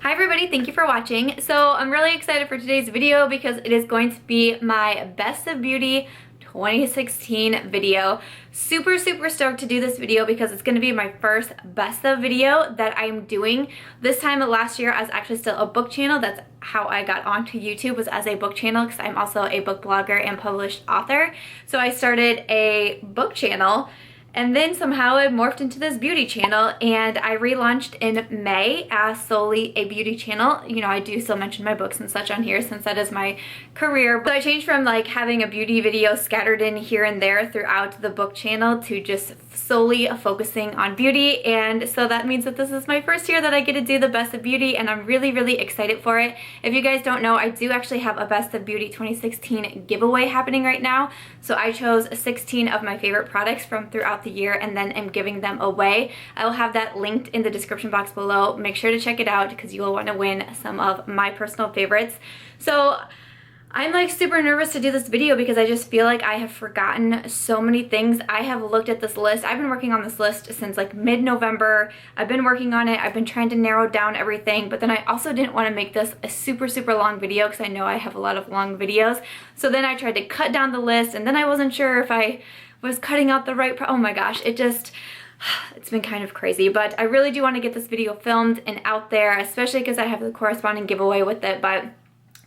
Hi everybody, thank you for watching. So I'm really excited for today's video because it is going to be my Best of Beauty 2016 video. Super stoked to do this video because it's going to be my first best of video that I'm doing. This time last year I was actually still a book channel. That's how I got onto YouTube, was as a book channel because I'm also a book blogger and published author. So I started a book channel and then somehow it morphed into this beauty channel, and I relaunched in May as solely a beauty channel. You know, I do still mention my books and such on here since that is my career. So I changed from like having a beauty video scattered in here and there throughout the book channel to just solely focusing on beauty. And so that means that this is my first year that I get to do the Best of Beauty, and I'm really excited for it. If you guys don't know, I do actually have a Best of Beauty 2016 giveaway happening right now. So I chose 16 of my favorite products from throughout the year and then am giving them away. I will have that linked in the description box below. Make sure to check it out because you will want to win some of my personal favorites. So I'm like super nervous to do this video because I just feel like I have forgotten so many things. I have looked at this list. I've been working on this list since like mid-November. I've been working on it. I've been trying to narrow down everything, but then I also didn't want to make this a super long video because I know I have a lot of long videos. So then I tried to cut down the list, and then I wasn't sure if I was cutting out the right oh my gosh, it's been kind of crazy. But I really do want to get this video filmed and out there, especially because I have the corresponding giveaway with it. But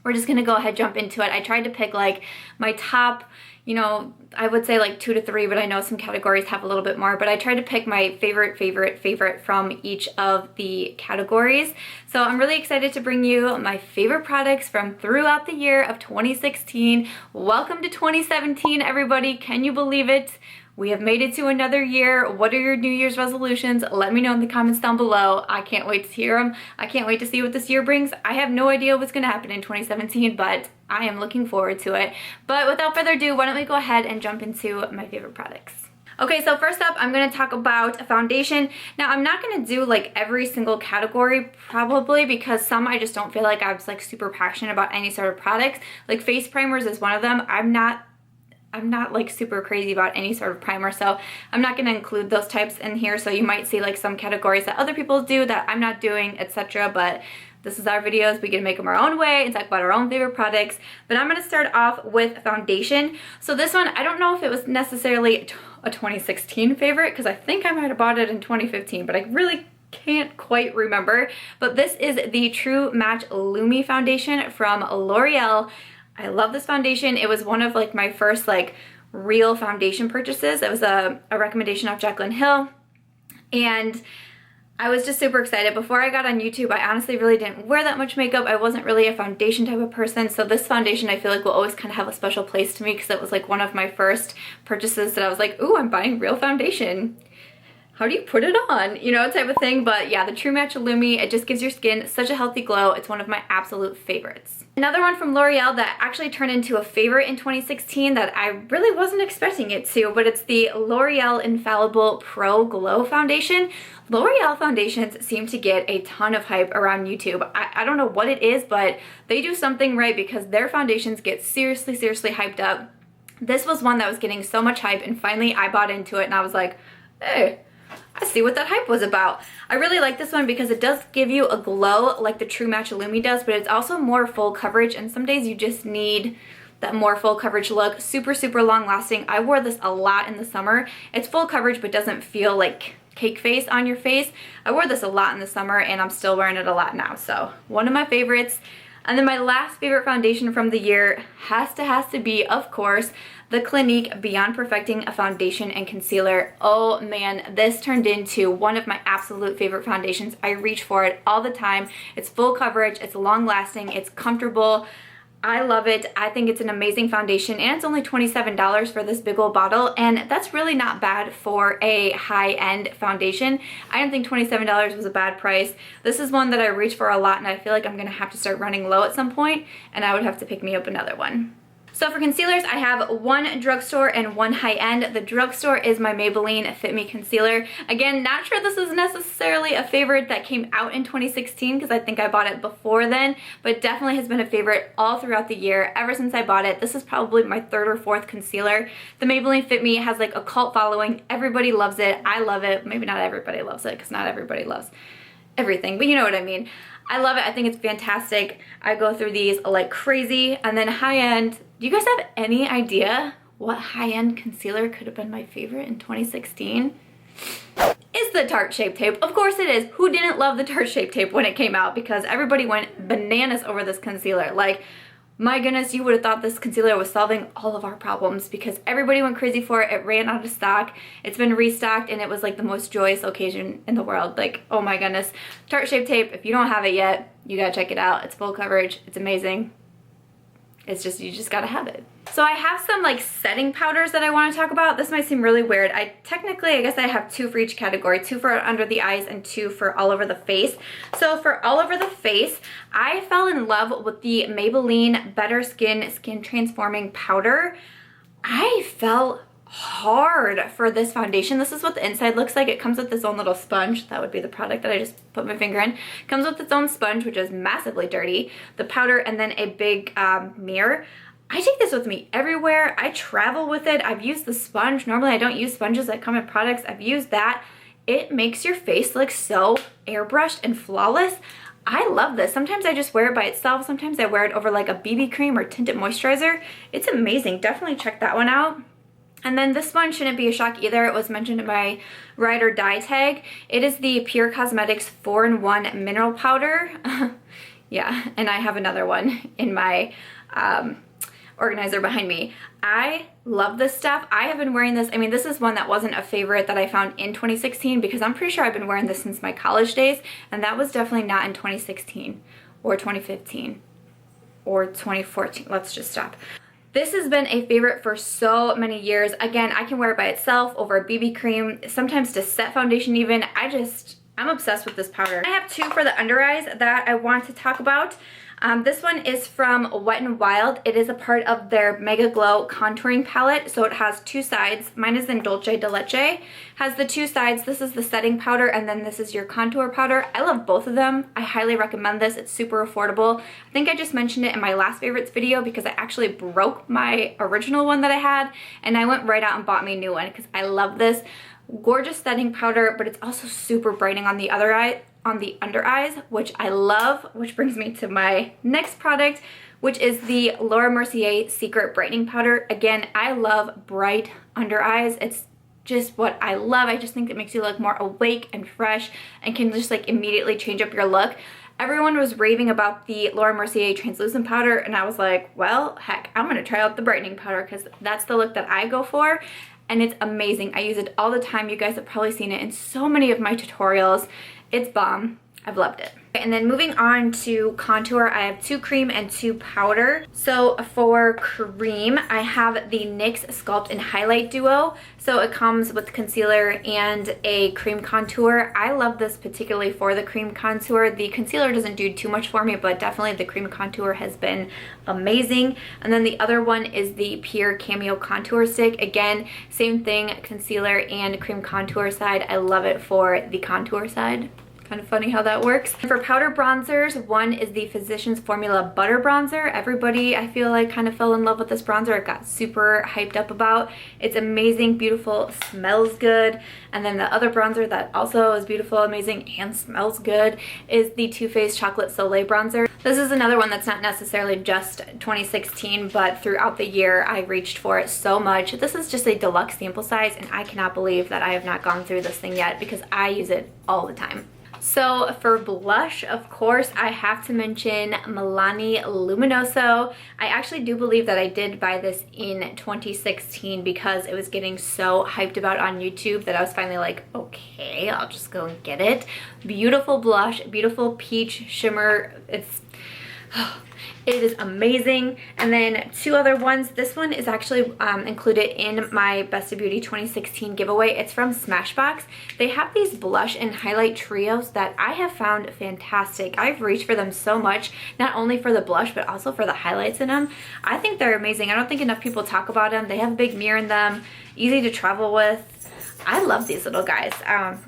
we're just gonna go ahead, jump into it. I tried to pick like my top, you know, I would say like 2 to 3, but I know some categories have a little bit more, but I tried to pick my favorite from each of the categories. So I'm really excited to bring you my favorite products from throughout the year of 2016. Welcome to 2017, everybody. Can you believe it? We have made it to another year. What are your New Year's resolutions? Let me know in the comments down below. I can't wait to hear them. I can't wait to see what this year brings. I have no idea what's going to happen in 2017, but I am looking forward to it. But without further ado, why don't we go ahead and jump into my favorite products. Okay, so first up, I'm going to talk about foundation. Now, I'm not going to do like every single category probably because some I just don't feel like I was like super passionate about any sort of products. Like face primers is one of them. I'm not like super crazy about any sort of primer, so I'm not going to include those types in here. So you might see like some categories that other people do that I'm not doing, etc. But this is our videos. We get to make them our own way and talk about our own favorite products. But I'm going to start off with foundation. So this one, I don't know if it was necessarily a 2016 favorite because I think I might have bought it in 2015, but I really can't quite remember. But this is the True Match Lumi foundation from L'Oreal. I love this foundation. It was one of like my first like real foundation purchases. It was a recommendation of Jaclyn Hill, and I was just super excited. Before I got on YouTube, I honestly really didn't wear that much makeup. I wasn't really a foundation type of person, so this foundation I feel like will always kind of have a special place to me because it was like one of my first purchases that I was like, ooh, I'm buying real foundation. How do you put it on? You know, type of thing. But yeah, the True Match Lumi, it just gives your skin such a healthy glow. It's one of my absolute favorites. Another one from L'Oreal that actually turned into a favorite in 2016 that I really wasn't expecting it to, but it's the L'Oreal Infallible Pro Glow Foundation. L'Oreal foundations seem to get a ton of hype around YouTube. I don't know what it is, but they do something right because their foundations get seriously hyped up. This was one that was getting so much hype, and finally I bought into it and I was like, hey, I see what that hype was about. I really like this one because it does give you a glow like the True Match Lumi does, but it's also more full coverage, and some days you just need that more full coverage look. Super long lasting. I wore this a lot in the summer. It's full coverage but doesn't feel like cake face on your face. I wore this a lot in the summer and I'm still wearing it a lot now, so one of my favorites. And then my last favorite foundation from the year has to be, of course, the Clinique Beyond Perfecting a Foundation and Concealer. Oh man, this turned into one of my absolute favorite foundations. I reach for it all the time. It's full coverage, it's long lasting, it's comfortable. I love it. I think it's an amazing foundation, and it's only $27 for this big old bottle, and that's really not bad for a high-end foundation. I don't think $27 was a bad price. This is one that I reach for a lot, and I feel like I'm gonna have to start running low at some point, and I would have to pick me up another one. So for concealers, I have one drugstore and one high-end. The drugstore is my Maybelline Fit Me Concealer. Again, not sure this is necessarily a favorite that came out in 2016 because I think I bought it before then, but definitely has been a favorite all throughout the year ever since I bought it. This is probably my third or fourth concealer. The Maybelline Fit Me has like a cult following. Everybody loves it. I love it. Maybe not everybody loves it because not everybody loves everything, but you know what I mean. I love it. I think it's fantastic. I go through these like crazy. And then high-end, do you guys have any idea what high-end concealer could have been my favorite in 2016? Is the Tarte Shape Tape. Of course it is. Who didn't love the Tarte Shape Tape when it came out? Because everybody went bananas over this concealer. Like, my goodness, you would have thought this concealer was solving all of our problems because everybody went crazy for it. It ran out of stock. It's been restocked and it was like the most joyous occasion in the world. Like, oh my goodness. Tarte Shape Tape, if you don't have it yet, you gotta check it out. It's full coverage. It's amazing. It's just, you just gotta have it. So I have some like setting powders that I want to talk about. This might seem really weird. I guess I have 2 for each category, 2 for under the eyes and 2 for all over the face. So for all over the face, I fell in love with the Maybelline Better Skin Transforming Powder. I fell hard for this foundation. This is what the inside looks like. It comes with this own little sponge. That would be the product that I just put my finger in. It comes with its own sponge, which is massively dirty, the powder, and then a big mirror. I take this with me everywhere. I travel with it. I've used the sponge. Normally I don't use sponges that come in products. I've used that. It makes your face look so airbrushed and flawless. I love this. Sometimes I just wear it by itself. Sometimes I wear it over like a BB cream or tinted moisturizer. It's amazing. Definitely check that one out. And then this one shouldn't be a shock either. It was mentioned in my ride or die tag. It is the Pure Cosmetics 4-in-1 Mineral Powder. Yeah, and I have another one in my organizer behind me. I love this stuff. I have been wearing this. I mean, this is one that wasn't a favorite that I found in 2016 because I'm pretty sure I've been wearing this since my college days, and that was definitely not in 2016 or 2015 or 2014. Let's just stop. This has been a favorite for so many years. Again, I can wear it by itself over a BB cream, sometimes to set foundation even. I'm obsessed with this powder. I have 2 for the under eyes that I want to talk about. This one is from Wet n Wild. It is a part of their Mega Glow contouring palette. So it has 2 sides. Mine is in Dolce de Leche. Has the 2 sides. This is the setting powder and then this is your contour powder. I love both of them. I highly recommend this. It's super affordable. I think I just mentioned it in my last favorites video because I actually broke my original one that I had and I went right out and bought me a new one because I love this. Gorgeous setting powder, but it's also super brightening on the other eye, on the under eyes, which I love, which brings me to my next product, which is the Laura Mercier Secret Brightening Powder. Again, I love bright under eyes. It's just what I love. I just think it makes you look more awake and fresh and can just like immediately change up your look. Everyone was raving about the Laura Mercier translucent powder and I was like, well, heck, I'm gonna try out the brightening powder because that's the look that I go for. And it's amazing. I use it all the time. You guys have probably seen it in so many of my tutorials. It's bomb. I've loved it. And then moving on to contour, I have 2 cream and 2 powder. So for cream, I have the NYX Sculpt and Highlight Duo. So it comes with concealer and a cream contour. I love this particularly for the cream contour. The concealer doesn't do too much for me, but definitely the cream contour has been amazing. And then the other one is the Pur Cameo Contour Stick. Again, same thing, concealer and cream contour side. I love it for the contour side. Kind of funny how that works. For powder bronzers, one is the Physicians Formula Butter Bronzer. Everybody, I feel like, kind of fell in love with this bronzer. It got super hyped up about. It's amazing, beautiful, smells good. And then the other bronzer that also is beautiful, amazing, and smells good is the Too Faced Chocolate Soleil Bronzer. This is another one that's not necessarily just 2016, but throughout the year I reached for it so much. This is just a deluxe sample size, and I cannot believe that I have not gone through this thing yet because I use it all the time. So for blush, of course, I have to mention Milani Luminoso. I actually do believe that I did buy this in 2016 because it was getting so hyped about on YouTube that I was finally like, okay, I'll just go and get it. Beautiful blush, beautiful peach shimmer. It is amazing. And then 2 other ones. This one is actually included in my Best of Beauty 2016 giveaway. It's from Smashbox. They have these blush and highlight trios that I have found fantastic. I've reached for them so much, not only for the blush, but also for the highlights in them. I think they're amazing. I don't think enough people talk about them. They have a big mirror in them, easy to travel with. I love these little guys.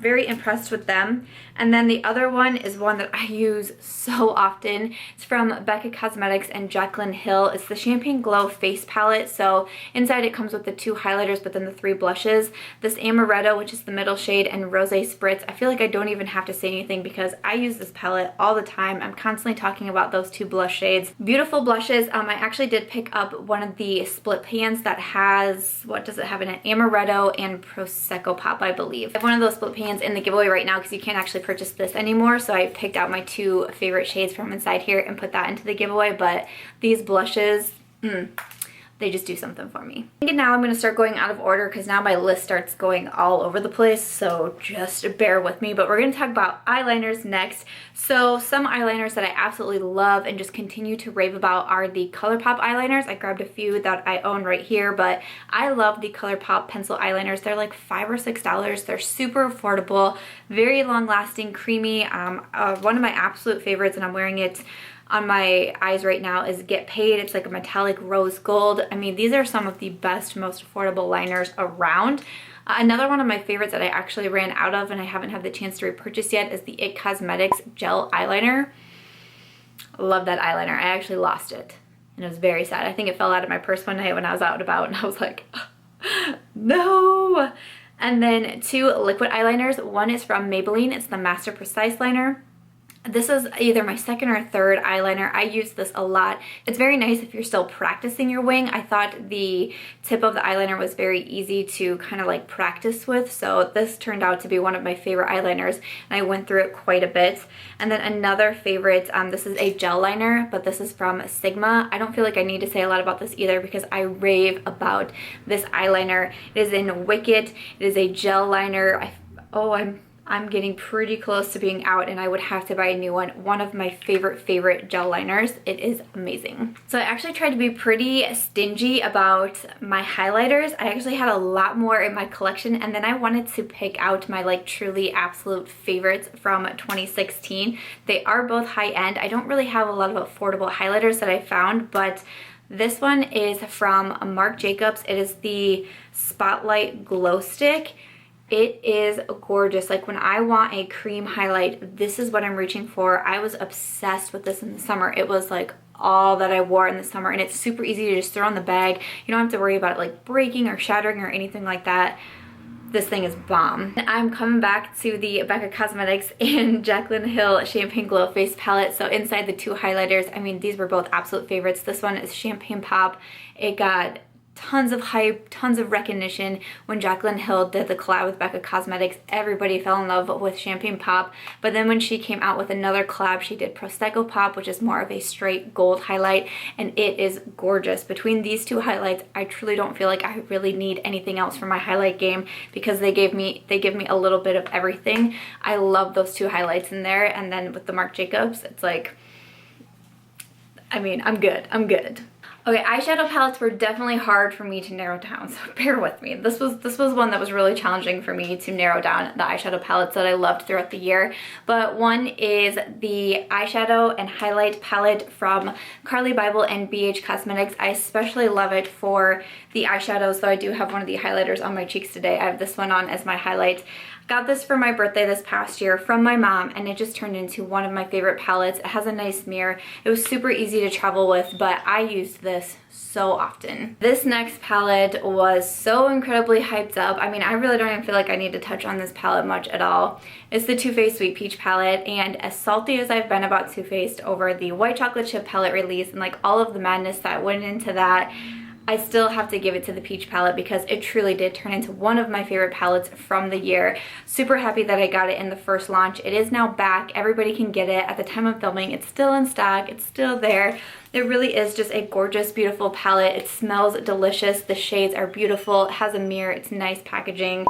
Very impressed with them. And then the other one is one that I use so often. It's from Becca Cosmetics and Jaclyn Hill. It's the Champagne Glow Face Palette. So inside it comes with the 2 highlighters, but then the 3 blushes. This Amaretto, which is the middle shade, and Rosé Spritz. I feel like I don't even have to say anything because I use this palette all the time. I'm constantly talking about those 2 blush shades. Beautiful blushes. I actually did pick up one of the split pans that has, what does it have in it? Amaretto and Prosecco Pop, I believe. I have one of those split pans in the giveaway right now because you can't actually purchase this anymore, so I picked out my 2 favorite shades from inside here and put that into the giveaway. But these blushes, they just do something for me. I think now I'm going to start going out of order because now my list starts going all over the place, so just bear with me. But we're going to talk about eyeliners next. So some eyeliners that I absolutely love and just continue to rave about are the Colourpop eyeliners. I grabbed a few that I own right here, but I love the Colourpop pencil eyeliners. They're like $5 or $6. They're super affordable, very long lasting, creamy. One of my absolute favorites, and I'm wearing it on my eyes right now, is Get Paid. It's like a metallic rose gold. I mean, these are some of the best, most affordable liners around. Another one of my favorites that I actually ran out of and I haven't had the chance to repurchase yet is the It Cosmetics Gel Eyeliner. Love that eyeliner. I actually lost it and it was very sad. I think it fell out of my purse one night when I was out and about and I was like, no. And then 2 liquid eyeliners. One is from Maybelline. It's the Master Precise Liner. This is either my 2nd or 3rd eyeliner. I use this a lot. It's very nice if you're still practicing your wing. I thought the tip of the eyeliner was very easy to kind of like practice with, so this turned out to be one of my favorite eyeliners, and I went through it quite a bit. And then another favorite, this is a gel liner, but this is from Sigma. I don't feel like I need to say a lot about this either because I rave about this eyeliner. It is in Wicked. It is a gel liner. I'm getting pretty close to being out and I would have to buy a new one. One of my favorite gel liners. It is amazing. So I actually tried to be pretty stingy about my highlighters. I actually had a lot more in my collection and then I wanted to pick out my like truly absolute favorites from 2016. They are both high end. I don't really have a lot of affordable highlighters that I found, but this one is from Marc Jacobs. It is the Spotlight Glow Stick. It is gorgeous. Like when I want a cream highlight, this is what I'm reaching for. I was obsessed with this in the summer. It was like all that I wore in the summer and it's super easy to just throw in the bag. You don't have to worry about it like breaking or shattering or anything like that. This thing is bomb. I'm coming back to the Becca Cosmetics and Jaclyn Hill Champagne Glow Face Palette. So inside the 2 highlighters, I mean, these were both absolute favorites. This one is Champagne Pop. It got tons of hype, tons of recognition when Jaclyn Hill did the collab with Becca Cosmetics. Everybody fell in love with Champagne Pop, but then when she came out with another collab, she did Prosecco Pop, which is more of a straight gold highlight, and it is gorgeous. Between these 2 highlights, I truly don't feel like I really need anything else for my highlight game because they give me a little bit of everything. I love those 2 highlights in there, and then with the Marc Jacobs, it's like, I mean, I'm good. Okay, eyeshadow palettes were definitely hard for me to narrow down, so bear with me. This was one that was really challenging for me to narrow down the eyeshadow palettes that I loved throughout the year. But one is the eyeshadow and highlight palette from Carly Bible and BH Cosmetics. I especially love it for the eyeshadows, though I do have one of the highlighters on my cheeks today. I have this one on as my highlight. Got this for my birthday this past year from my mom, and it just turned into one of my favorite palettes. It has a nice mirror. It was super easy to travel with, but I used this so often. This next palette was so incredibly hyped up. I mean, I really don't even feel like I need to touch on this palette much at all. It's the Too Faced Sweet Peach palette, and as salty as I've been about Too Faced over the white chocolate chip palette release and like all of the madness that went into that, I still have to give it to the peach palette because it truly did turn into one of my favorite palettes from the year. Super happy that I got it in the first launch. It is now back. Everybody can get it. At the time of filming, it's still in stock. It's still there. It really is just a gorgeous, beautiful palette. It smells delicious. The shades are beautiful. It has a mirror. It's nice packaging.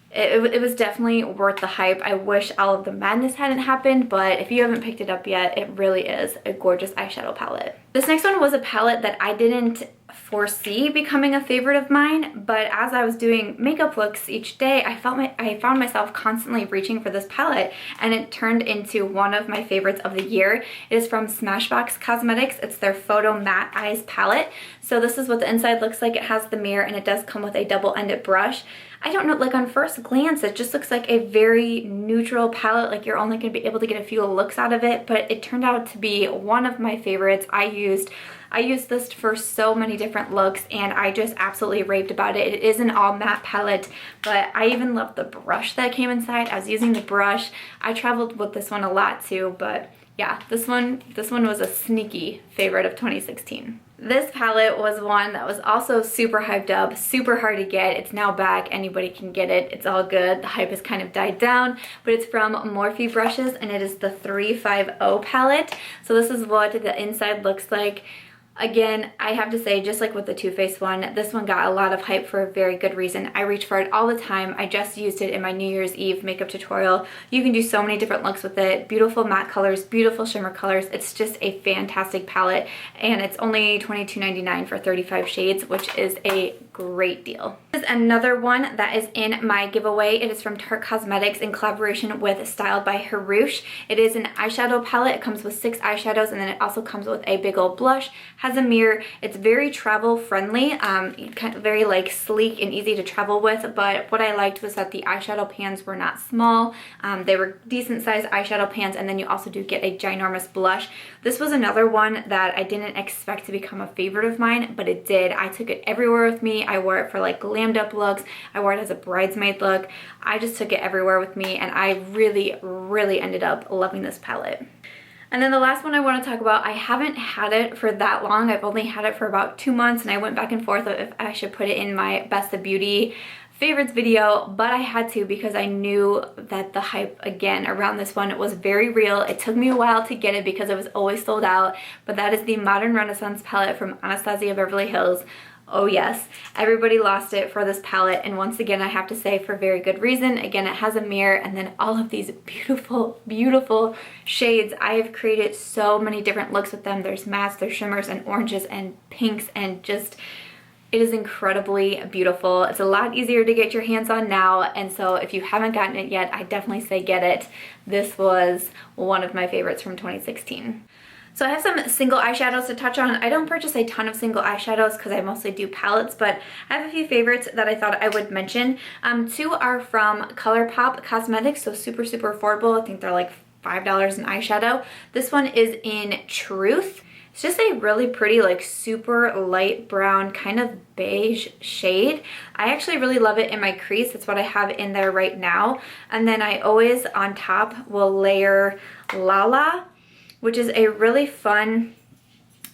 It was definitely worth the hype. I wish all of the madness hadn't happened, but if you haven't picked it up yet, it really is a gorgeous eyeshadow palette. This next one was a palette that I didn't foresee becoming a favorite of mine, but as I was doing makeup looks each day, I found myself constantly reaching for this palette, and it turned into one of my favorites of the year. It is from Smashbox Cosmetics. It's their Photo Matte Eyes palette. So this is what the inside looks like. It has the mirror and it does come with a double-ended brush. I don't know, like on first glance, it just looks like a very neutral palette, like you're only going to be able to get a few looks out of it, but it turned out to be one of my favorites. I used this for so many different looks and I just absolutely raved about it. It is an all matte palette, but I even love the brush that came inside. I was using the brush. I traveled with this one a lot too, but yeah, this one was a sneaky favorite of 2016. This palette was one that was also super hyped up, super hard to get. It's now back, anybody can get it, it's all good. The hype has kind of died down, but it's from Morphe Brushes and it is the 350 palette. So this is what the inside looks like. Again, I have to say, just like with the Too Faced one, this one got a lot of hype for a very good reason. I reach for it all the time. I just used it in my New Year's Eve makeup tutorial. You can do so many different looks with it. Beautiful matte colors, beautiful shimmer colors. It's just a fantastic palette, and it's only $22.99 for 35 shades, which is a great deal. This is another one that is in my giveaway. It is from Tarte Cosmetics in collaboration with Styled by Harouche. It is an eyeshadow palette. It comes with 6 eyeshadows, and then it also comes with a big old blush. Has a mirror. It's very travel friendly, kind of very like sleek and easy to travel with, but what I liked was that the eyeshadow pans were not small. They were decent sized eyeshadow pans, and then you also do get a ginormous blush. This was another one that I didn't expect to become a favorite of mine, but it did. I took it everywhere with me. I wore it for like glammed up looks. I wore it as a bridesmaid look. I just took it everywhere with me, and I really ended up loving this palette. And then the last one I want to talk about, I haven't had it for that long. I've only had it for about 2 months, and I went back and forth if I should put it in my Best of Beauty favorites video, but I had to because I knew that the hype again around this one was very real. It took me a while to get it because it was always sold out, but that is the Modern Renaissance palette from Anastasia Beverly Hills. Oh yes, everybody lost it for this palette, and once again I have to say for very good reason. Again, it has a mirror and then all of these beautiful shades. I have created so many different looks with them. There's mattes, there's shimmers and oranges and pinks, and just it is incredibly beautiful. It's a lot easier to get your hands on now, and so if you haven't gotten it yet, I definitely say get it. This was one of my favorites from 2016. So I have some single eyeshadows to touch on. I don't purchase a ton of single eyeshadows because I mostly do palettes, but I have a few favorites that I thought I would mention. 2 are from Colourpop Cosmetics, so super affordable. I think they're like $5 an eyeshadow. This one is in Truth. It's just a really pretty, like super light brown, kind of beige shade. I actually really love it in my crease. That's what I have in there right now. And then I always on top will layer Lala, which is a really fun,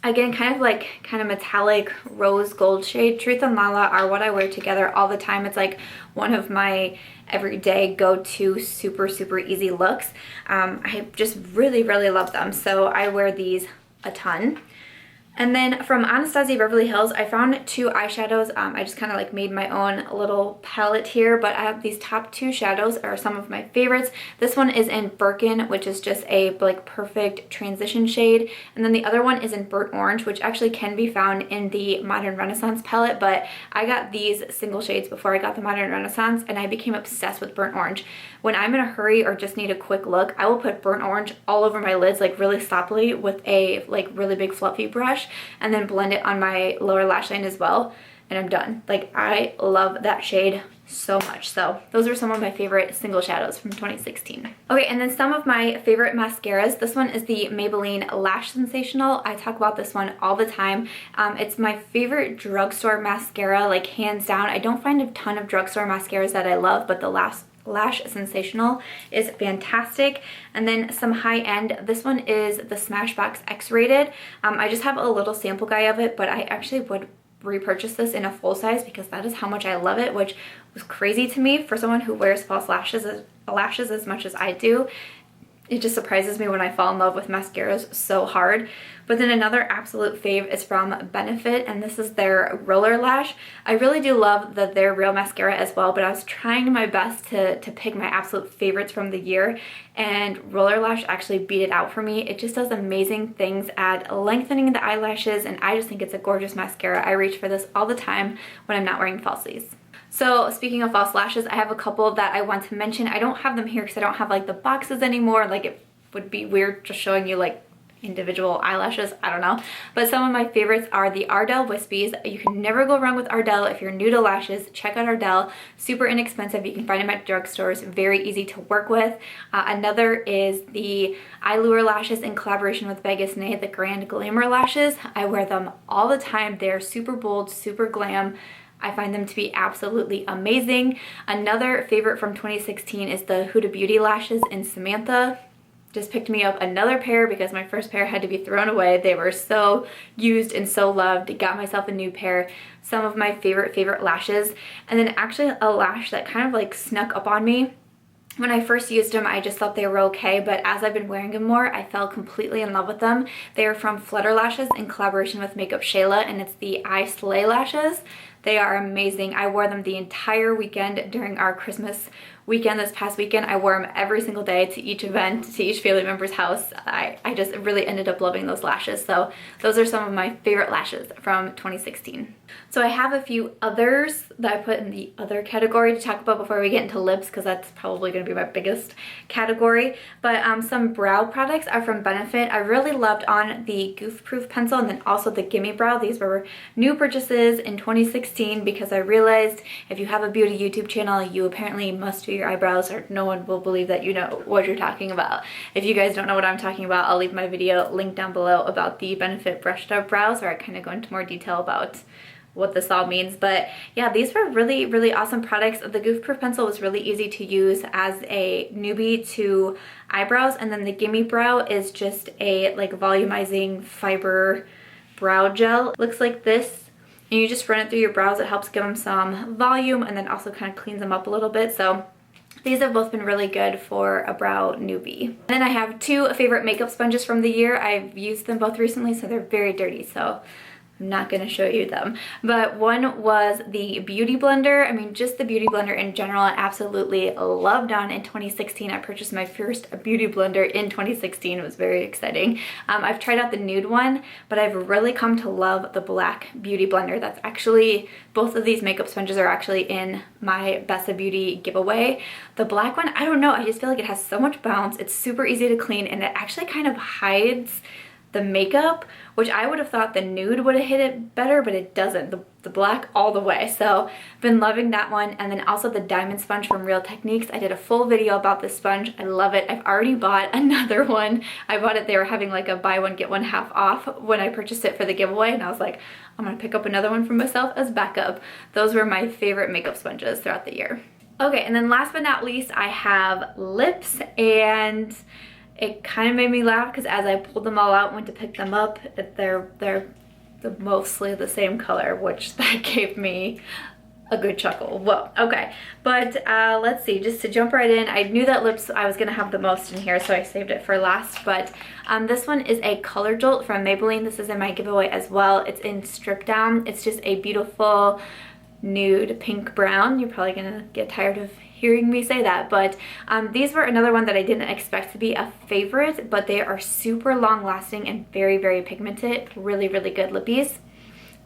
again, kind of metallic rose gold shade. Truth and Lala are what I wear together all the time. It's like one of my everyday go-to super easy looks. I just really love them, so I wear these a ton. And then from Anastasia Beverly Hills, I found 2 eyeshadows. I just kind of like made my own little palette here, but I have these top 2 shadows are some of my favorites. This one is in Birkin, which is just a like perfect transition shade. And then the other one is in Burnt Orange, which actually can be found in the Modern Renaissance palette, but I got these single shades before I got the Modern Renaissance, and I became obsessed with Burnt Orange. When I'm in a hurry or just need a quick look, I will put Burnt Orange all over my lids like really sloppily with a like really big fluffy brush, and then blend it on my lower lash line as well, and I'm done. Like, I love that shade so much. So those are some of my favorite single shadows from 2016. Okay, and then some of my favorite mascaras. This one is the Maybelline Lash Sensational. I talk about this one all the time. It's my favorite drugstore mascara, like hands down. I don't find a ton of drugstore mascaras that I love, but the Lash Sensational is fantastic. And then some high end, this one is the Smashbox X-rated. I just have a little sample guy of it, but I actually would repurchase this in a full size because that is how much I love it, which was crazy to me for someone who wears false lashes as much as I do. It just surprises me when I fall in love with mascaras so hard. But then another absolute fave is from Benefit, and this is their Roller Lash. I really do love their Real Mascara as well, but I was trying my best to pick my absolute favorites from the year, and Roller Lash actually beat it out for me. It just does amazing things at lengthening the eyelashes, and I just think it's a gorgeous mascara. I reach for this all the time when I'm not wearing falsies. So speaking of false lashes, I have a couple that I want to mention. I don't have them here because I don't have like the boxes anymore. Like, it would be weird just showing you like individual eyelashes, I don't know. But some of my favorites are the Ardell Wispies. You can never go wrong with Ardell. If you're new to lashes, check out Ardell. Super inexpensive. You can find them at drugstores. Very easy to work with. Another is the Eyelure lashes in collaboration with Vegas Nay, the Grand Glamour lashes. I wear them all the time. They're super bold, super glam. I find them to be absolutely amazing. Another favorite from 2016 is the Huda Beauty lashes in Samantha. Just picked me up another pair because my first pair had to be thrown away. They were so used and so loved. Got myself a new pair. Some of my favorite lashes. And then actually a lash that kind of like snuck up on me. When I first used them, I just thought they were okay, but as I've been wearing them more, I fell completely in love with them. They are from Flutter Lashes in collaboration with Makeup Shayla, and it's the Soleil lashes. They are amazing. I wore them the entire weekend during our Christmas weekend this past weekend. I wore them every single day to each event, to each family member's house. I just really ended up loving those lashes. So those are some of my favorite lashes from 2016. So I have a few others that I put in the other category to talk about before we get into lips, because that's probably going to be my biggest category. But some brow products are from Benefit. I really loved on the Goof Proof pencil and then also the Gimme Brow. These were new purchases in 2016 because I realized if you have a beauty YouTube channel, you apparently must do your eyebrows or no one will believe that you know what you're talking about. If you guys don't know what I'm talking about, I'll leave my video linked down below about the Benefit brushed up brows, where I kind of go into more detail about what this all means. But yeah, these were really awesome products. The Goof Proof pencil was really easy to use as a newbie to eyebrows, and then the Gimme Brow is just a like volumizing fiber brow gel. It looks like this, and you just run it through your brows. It helps give them some volume and then also kind of cleans them up a little bit. So these have both been really good for a brow newbie. And then I have two favorite makeup sponges from the year. I've used them both recently, so they're very dirty, so I'm not going to show you them. But one was the Beauty Blender. I mean, just the Beauty Blender in general, I absolutely loved on in 2016. I purchased my first Beauty Blender in 2016. It was very exciting. I've tried out the nude one, but I've really come to love the black Beauty Blender. That's actually, both of these makeup sponges are actually in my Best of Beauty giveaway. The black one, I don't know, I just feel like it has so much bounce. It's super easy to clean, and it actually kind of hides the makeup, which I would have thought the nude would have hit it better, but it doesn't. The black all the way. So been loving that one. And then also the diamond sponge from Real Techniques. I did a full video about this sponge. I love it. I've already bought another one. I bought it, they were having like a buy one get one half off when I purchased it for the giveaway, and I was like, I'm gonna pick up another one for myself as backup. Those were my favorite makeup sponges throughout the year. Okay, and then last but not least, I have lips, and it kind of made me laugh because as I pulled them all out and went to pick them up, they're mostly the same color, which that gave me a good chuckle. Whoa, okay. But let's see, just to jump right in, I knew that lips I was gonna have the most in here, so I saved it for last. But this one is a Color Jolt from Maybelline. This is in my giveaway as well. It's in Strip Down. It's just a beautiful nude pink brown. You're probably gonna get tired of hearing me say that, but these were another one that I didn't expect to be a favorite, but they are super long lasting and very pigmented. Really good lippies.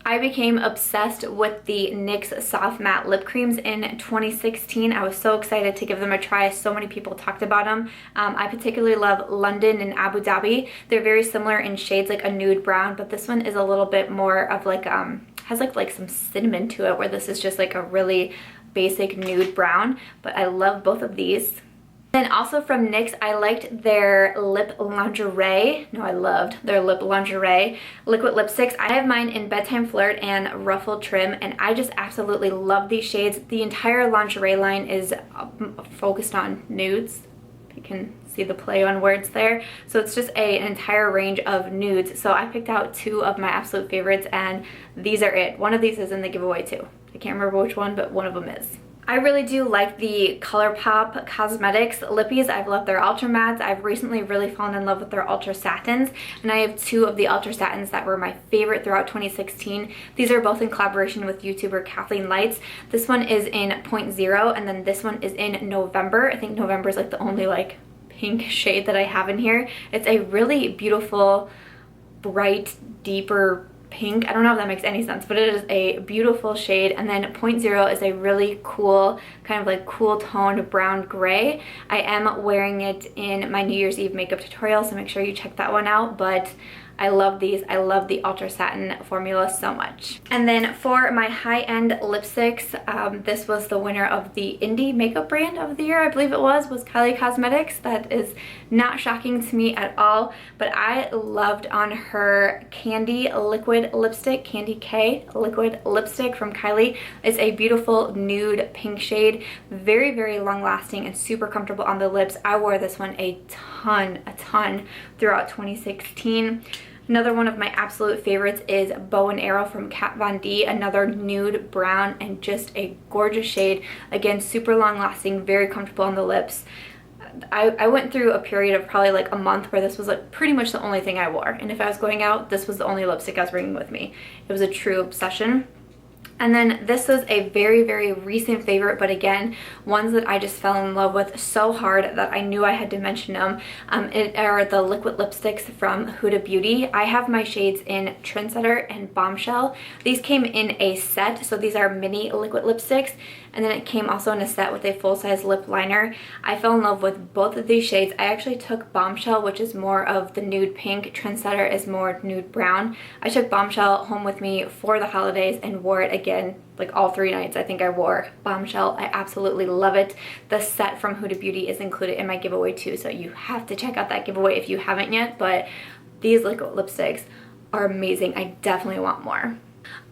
I became obsessed with the NYX Soft Matte Lip Creams in 2016. I was so excited to give them a try. So many people talked about them. I particularly love London and Abu Dhabi. They're very similar in shades, like a nude brown, but this one is a little bit more of like, has like some cinnamon to it, where this is just like a really basic nude brown. But I love both of these. Then also from NYX, I liked their lip lingerie. No, I loved their lip lingerie liquid lipsticks. I have mine in Bedtime Flirt and Ruffled Trim, and I just absolutely love these shades. The entire lingerie line is focused on nudes. You can see the play on words there. So it's just an entire range of nudes. So I picked out two of my absolute favorites, and these are it. One of these is in the giveaway too. I can't remember which one, but one of them is. I really do like the Colourpop Cosmetics lippies. I've loved their Ultra Mattes. I've recently really fallen in love with their Ultra Satins, and I have two of the Ultra Satins that were my favorite throughout 2016. These are both in collaboration with YouTuber Kathleen Lights. This one is in 0.0, and then this one is in November. I think November is like the only like pink shade that I have in here. It's a really beautiful, bright, deeper pink. I don't know if that makes any sense, but it is a beautiful shade. And then 0.0 is a really cool, kind of like cool toned brown gray. I am wearing it in my New Year's Eve makeup tutorial, so make sure you check that one out. But I love these. I love the Ultra Satin formula so much. And then for my high-end lipsticks, this was the winner of the Indie Makeup Brand of the Year, I believe it was Kylie Cosmetics. That is not shocking to me at all, but I loved on her Candy Liquid Lipstick, Candy K Liquid Lipstick from Kylie. It's a beautiful nude pink shade, very, very long-lasting and super comfortable on the lips. I wore this one a ton throughout 2016. Another one of my absolute favorites is Bow and Arrow from Kat Von D, another nude brown and just a gorgeous shade. Again, super long lasting, very comfortable on the lips. I went through a period of probably like a month where this was like pretty much the only thing I wore, and if I was going out, this was the only lipstick I was bringing with me. It was a true obsession. And then this was a very, very recent favorite, but again, ones that I just fell in love with so hard that I knew I had to mention them. It are the liquid lipsticks from Huda Beauty. I have my shades in Trendsetter and Bombshell. These came in a set, so these are mini liquid lipsticks. And then it came also in a set with a full-size lip liner. I fell in love with both of these shades. I actually took Bombshell, which is more of the nude pink. Trendsetter is more nude brown. I took Bombshell home with me for the holidays and wore it again like all 3 nights. I think I wore Bombshell. I absolutely love it. The set from Huda Beauty is included in my giveaway too, so you have to check out that giveaway if you haven't yet. But these liquid lipsticks are amazing. I definitely want more.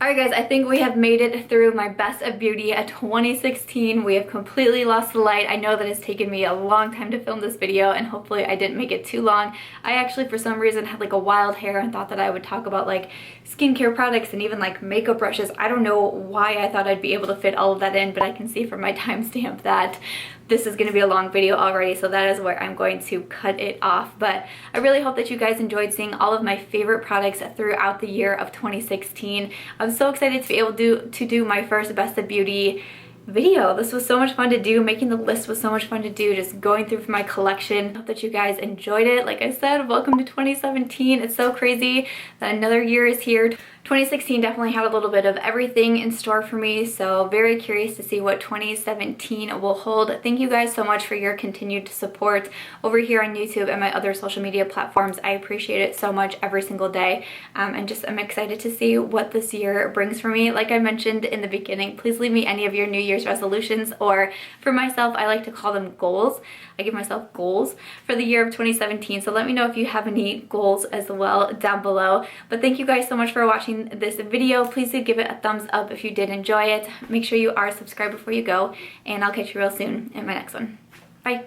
Alright guys, I think we have made it through my best of beauty at 2016. We have completely lost the light. I know that it's taken me a long time to film this video, and hopefully I didn't make it too long. I actually for some reason had like a wild hair and thought that I would talk about like skincare products and even like makeup brushes. I don't know why I thought I'd be able to fit all of that in, but I can see from my timestamp that this is going to be a long video already, so that is where I'm going to cut it off. But I really hope that you guys enjoyed seeing all of my favorite products throughout the year of 2016. I'm so excited to be able to do my first Best of Beauty video. This was so much fun to do. Making the list was so much fun to do, just going through my collection. Hope that you guys enjoyed it. Like I said, welcome to 2017. It's so crazy that another year is here. 2016 definitely had a little bit of everything in store for me, so very curious to see what 2017 will hold. Thank you guys so much for your continued support over here on YouTube and my other social media platforms. I appreciate it so much every single day, and just I'm excited to see what this year brings for me. Like I mentioned in the beginning, please leave me any of your New Year's resolutions, or for myself, I like to call them goals. I give myself goals for the year of 2017, so let me know if you have any goals as well down below. But thank you guys so much for watching this video. Please do give it a thumbs up if you did enjoy it. Make sure you are subscribed before you go, and I'll catch you real soon in my next one. Bye.